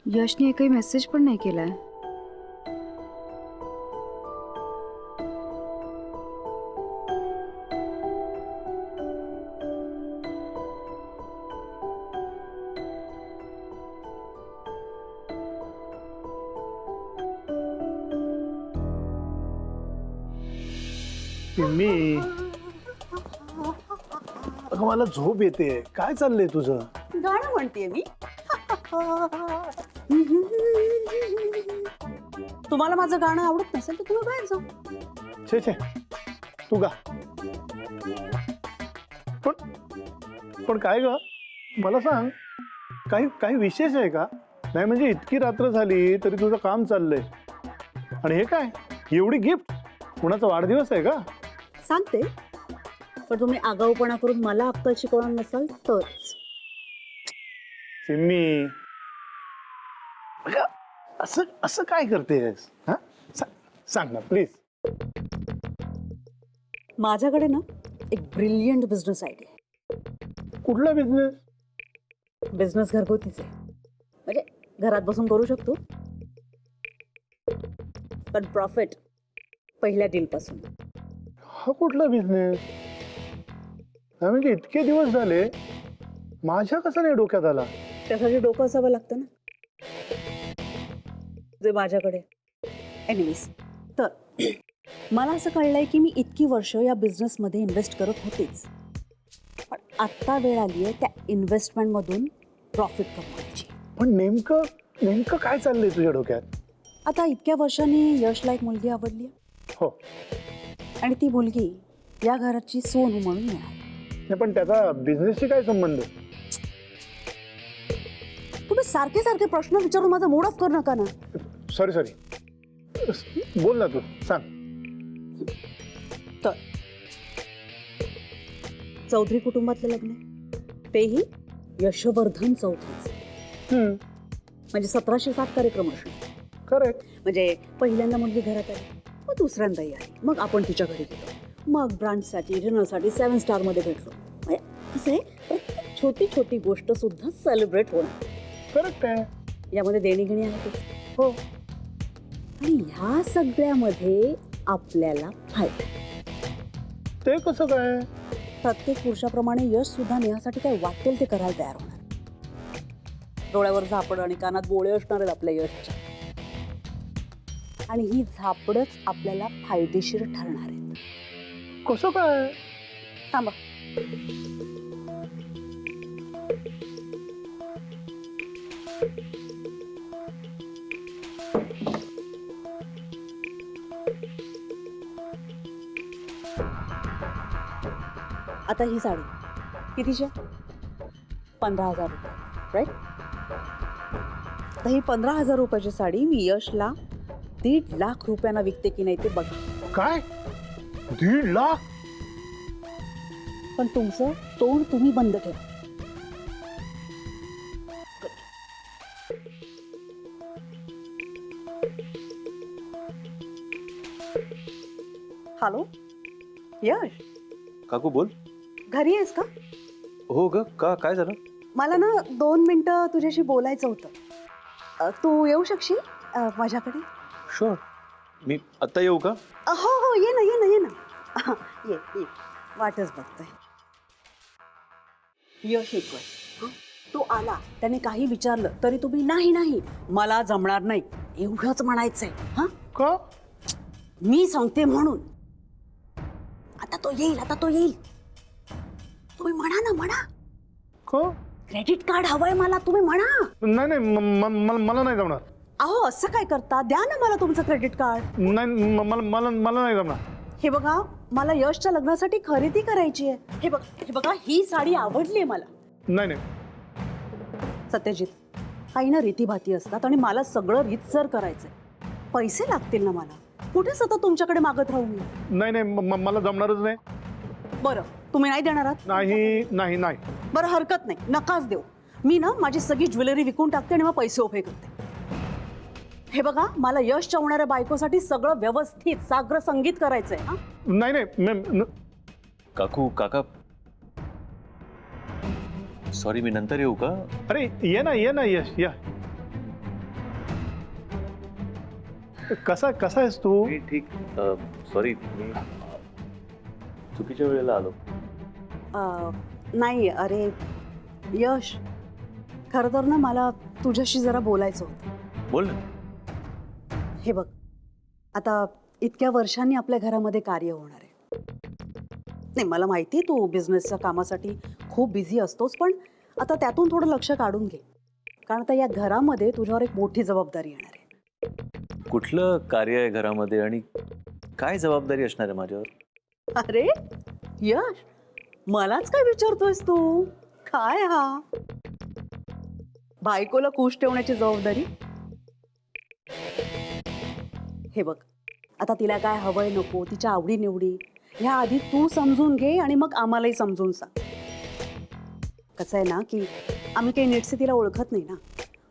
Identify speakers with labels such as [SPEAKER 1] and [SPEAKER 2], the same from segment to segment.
[SPEAKER 1] यशने एकही मेसेज पण नाही केलाय.
[SPEAKER 2] मी अगं मला झोप येते. काय चाललंय तुझं?
[SPEAKER 3] गाणं म्हणतेय मी. तुम्हाला माझं गाणं आवडत नसेल तर तुम्ही बाहेर जा.
[SPEAKER 2] छे छे, तू गा. पण पण काय ग, मला सांग, काही काही विशेष आहे का? नाही म्हणजे इतकी रात्र झाली तरी तुझं काम चाललंय आणि हे काय एवढी गिफ्ट? कुणाचा वाढदिवस आहे का?
[SPEAKER 3] सांगते, पण तुम्ही आगाऊपणा करून मला अक्कल शिकवणार नसाल तरच.
[SPEAKER 2] सिम्मी, असं असं काय करतेस? हा, सांग ना प्लीज.
[SPEAKER 3] माझ्याकडे ना एक ब्रिलियंट बिझनेस आयडिया
[SPEAKER 2] कुठला बिझनेस?
[SPEAKER 3] आहे. बिझनेस घरगुतीच आहे, म्हणजे घरात बसून करू शकतो, पण प्रॉफिट पहिल्या डील पासून.
[SPEAKER 2] हा कुठला बिझनेस? म्हणजे इतके दिवस झाले माझ्या कसं नाही डोक्यात आला?
[SPEAKER 3] त्यासाठी डोकं असावं लागतं ना, जे माझ्याकडे. एनिवेज, तर मला असं कळलंय की मी इतकी वर्ष या बिझनेसमध्ये इन्व्हेस्ट करत होतेच, पण आत्ता वेळ आली आहे त्या इन्व्हेस्टमेंटमधून प्रॉफिट कमवायची.
[SPEAKER 2] पण नेमकं नेमकं काय चाललंय तुझ्या डोक्यात?
[SPEAKER 3] आता इतक्या वर्षांनी यशला एक मुलगी आवडली आहे,
[SPEAKER 2] हो,
[SPEAKER 3] आणि ती मुलगी या घराची सोनू म्हणून मिळाली.
[SPEAKER 2] नाही पण त्याचा बिझनेसशी काय संबंध?
[SPEAKER 3] तुम्ही सारखे सारखे प्रश्न विचारून माझा मूड ऑफ करू नका ना.
[SPEAKER 2] सॉरी सॉरी, बोल ना तू, सांग.
[SPEAKER 3] तर चौधरी कुटुंबातलं लग्न, तेही यशवर्धन चौधरीच. म्हणजे 1707 कार्यक्रम असणार.
[SPEAKER 2] करेक्ट.
[SPEAKER 3] म्हणजे पहिल्यांदा मुलगी घरात आली, मग दुसऱ्यांदाही आली, मग आपण तिच्या घरी गेलो, मग ब्रांचसाठी डिनरसाठी 7 स्टारमध्ये भेटलो. म्हणजे कसं आहे, प्रत्येक छोटी छोटी गोष्ट सुद्धा सेलिब्रेट होणार.
[SPEAKER 2] करेक्ट आहे.
[SPEAKER 3] यामध्ये देणीघेणी आहे.
[SPEAKER 2] हो.
[SPEAKER 3] आणि ह्या सगळ्यामध्ये आपल्याला फायदा.
[SPEAKER 2] ते कसं काय?
[SPEAKER 3] प्रत्येक पुरुषाप्रमाणे यश सुद्धा नेहासाठी काय वाटेल ते करायला तयार होणार. डोळ्यावर झापड आणि कानात बोळे असणार आहेत आपल्या यशच्या, आणि ही झापडच आपल्याला फायदेशीर ठरणार आहेत.
[SPEAKER 2] कसं काय?
[SPEAKER 3] थांबा, आता ही साडी कितीची? 15,000 रुपये, राईट? आता ही 15,000 रुपयाची साडी मी यशला 1.5 लाख रुपयांना विकते की नाही ते बघा.
[SPEAKER 2] काय? 1.5 लाख?
[SPEAKER 3] पण तुमचं तोंड तुम्ही बंद ठेवा. हॅलो यश,
[SPEAKER 4] काकू बोल.
[SPEAKER 3] घरी आहेस का?
[SPEAKER 4] हो ग, का काय झालं?
[SPEAKER 3] मला ना 2 मिनिटं तुझ्याशी बोलायचं होतं. तू येऊ शकशील माझ्याकडे?
[SPEAKER 4] शुअर. मी आत्ता येऊ का?
[SPEAKER 3] हो हो, ये ना ये ना ये ना. ये ये, वाटच बघतोय. यश एकवर तो आला, त्याने काही विचारलं तरी तुम्ही नाही नाही मला जमणार नाही एवढंच म्हणायचंय. हा,
[SPEAKER 2] का?
[SPEAKER 3] मी सांगते म्हणून. आता तो येईल, आता तो येईल. तुम्ही म्हणा ना, म्हणा.
[SPEAKER 2] का?
[SPEAKER 3] क्रेडिट कार्ड हवंय मला, तुम्ही म्हणा.
[SPEAKER 2] नाही नाही, मला नाही जमणार.
[SPEAKER 3] अहो असं काय करता, द्या ना मला तुमचं क्रेडिट कार्ड.
[SPEAKER 2] नाही, मला नाही जमणार.
[SPEAKER 3] हे बघा, मला यशच्या लग्नासाठी खरेदी करायची आहे. हे बघा, ही साडी आवडली मला.
[SPEAKER 2] नाही नाही.
[SPEAKER 3] सत्यजित, काही ना रीतीभाती असतात आणि मला सगळं रीतसर करायचंय. पैसे लागतील ना मला. कुठे सतत तुमच्याकडे मागत राहू मी?
[SPEAKER 2] नाही नाही, मला जमणारच नाही.
[SPEAKER 3] बरं, तुम्ही नाही देणार आहात?
[SPEAKER 2] नाही नाही नाही.
[SPEAKER 3] बरं, हरकत नाही, नकाच देऊ. मी ना माझी सगळी ज्वेलरी विकून टाकते आणि मग पैसे उभे करते. हे बघा, मला यशच्या होणाऱ्या बायकोसाठी सगळं व्यवस्थित साग्र संगीत करायचंय. हा,
[SPEAKER 2] नाही नाही.
[SPEAKER 4] काकू काका, सॉरी, मी नंतर येऊ का?
[SPEAKER 2] अरे ये ना ये ना, यश या. कसा कसा आहेस तू?
[SPEAKER 4] मी ठीक. सॉरी, मी चुकीच्या वेळेला आलो.
[SPEAKER 3] नाही अरे यश, खरं तर ना मला तुझ्याशी जरा बोलायचं होतं.
[SPEAKER 4] बोल ना.
[SPEAKER 3] हे बघ, आता इतक्या वर्षांनी आपल्या घरामध्ये कार्य होणार आहे. नाही मला माहिती आहे तू बिझनेसच्या कामासाठी खूप बिझी असतोस, पण आता त्यातून थोडं लक्ष काढून घे, कारण आता या घरामध्ये तुझ्यावर एक मोठी जबाबदारी येणार आहे.
[SPEAKER 4] कुठलं कार्य आहे घरामध्ये आणि काय जबाबदारी असणार आहे माझ्यावर?
[SPEAKER 3] अरे यश, मलाच काय विचारतोयस तू? काय हा बायकोला खुश ठेवण्याची जबाबदारी? हे बघ, आता तिला काय हवंय नको, तिच्या आवडी निवडी ह्या आधी तू समजून घे आणि मग आम्हालाही समजून सांग. कसं आहे ना की आम्ही काही नीटसे तिला ओळखत नाही ना,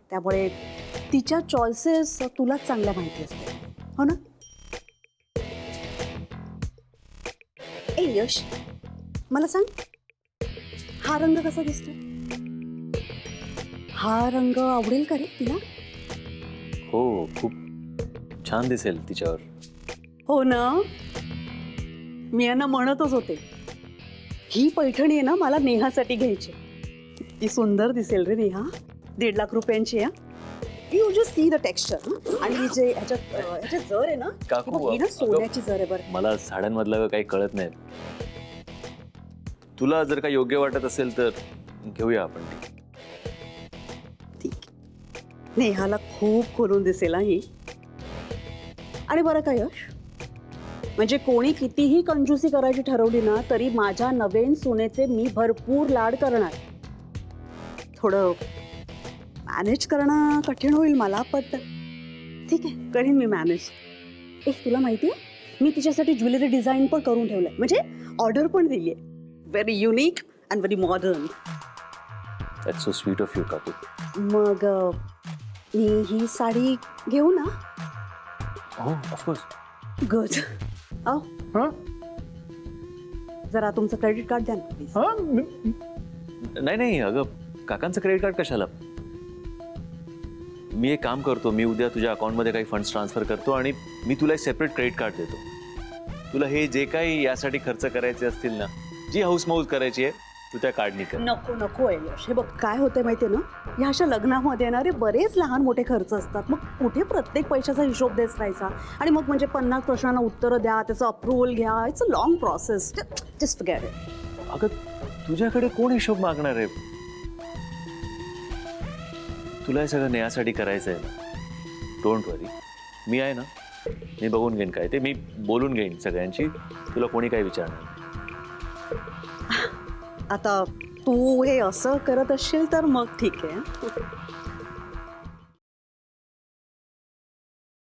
[SPEAKER 3] त्यामुळे तिच्या चॉईसेस तुलाच चांगल्या माहिती असते, हो ना? ए यश, मला सांग, हा रंग कसा दिसतो? हा रंग आवडेल का रे तिला?
[SPEAKER 4] हो, खूप छान दिसेल तिच्यावर.
[SPEAKER 3] हो ना, मी यांना म्हणतच होते, ही पैठणी आहे ना मला नेहासाठी घ्यायची. किती सुंदर दिसेल रे नेहा, 1.5 लाख रुपयांची आहे. You just see the texture. आणि जे ह्याच्यात जर आहे ना,
[SPEAKER 4] काकू,
[SPEAKER 3] ही बघ, ही ना सोन्याची जर आहे बरं.
[SPEAKER 4] मला साड्यांमधलं काही कळत नाही. तुला जर का योग्य वाटत असेल तर घेऊया आपण ती.
[SPEAKER 3] ठीक, नेहाला खूप खोलून दिसेल ही. आणि बरं का यश, म्हणजे कोणी कितीही कंजूसी करायची ठरवली ना तरी माझ्या नवीन सुनेचे मी भरपूर लाड करणार. थोडं मॅनेज करणं कठीण होईल मला, पण ठीक आहे, करीन मी मॅनेज. एक तुला माहिती आहे, मी तिच्यासाठी ज्वेलरी डिझाईन पण करून ठेवलंय, म्हणजे ऑर्डर पण दिली आहे. Very unique and very modern.
[SPEAKER 4] That's so sweet of you काकू.
[SPEAKER 3] मग मी ही साडी घेऊ ना?
[SPEAKER 4] हो, ऑफकोर्स.
[SPEAKER 3] गुड. आओ,
[SPEAKER 2] हा
[SPEAKER 3] जरा तुमचं क्रेडिट कार्ड द्या ना प्लीज.
[SPEAKER 2] हा
[SPEAKER 4] नाही नाही, अगं काकांचं क्रेडिट कार्ड कशाला? मी एक काम करतो, मी उद्या तुझ्या अकाउंटमध्ये काही फंड्स ट्रान्सफर करतो आणि मी तुला एक सेपरेट क्रेडिट कार्ड देतो. तुला हे जे काही यासाठी खर्च करायचे असतील ना, जी हाऊसमौज करायची आहे, तू त्या कार्डनी कर.
[SPEAKER 3] नको नको आहे यश. हे बघ काय होतंय माहितीये ना, ह्या अशा लग्नामध्ये येणारे बरेच लहान मोठे खर्च असतात. मग कुठे प्रत्येक पैशाचा हिशोब देत राहायचा आणि मग म्हणजे 50 प्रश्नांना उत्तरं द्या, त्याचं अप्रुव्हल घ्या. It's a long process. Just forget it.
[SPEAKER 4] अगं तुझ्याकडे कोण हिशोब मागणार आहे? तुला हे सगळं नेहासाठी करायचं आहे ना. डोंट वरी, मी आहे ना, मी बघून घेईन काय ते, मी बोलून घेईन सगळ्यांची. तुला कोणी काय विचारणार नाही.
[SPEAKER 3] आता तू हे असं करत असशील तर मग ठीक आहे.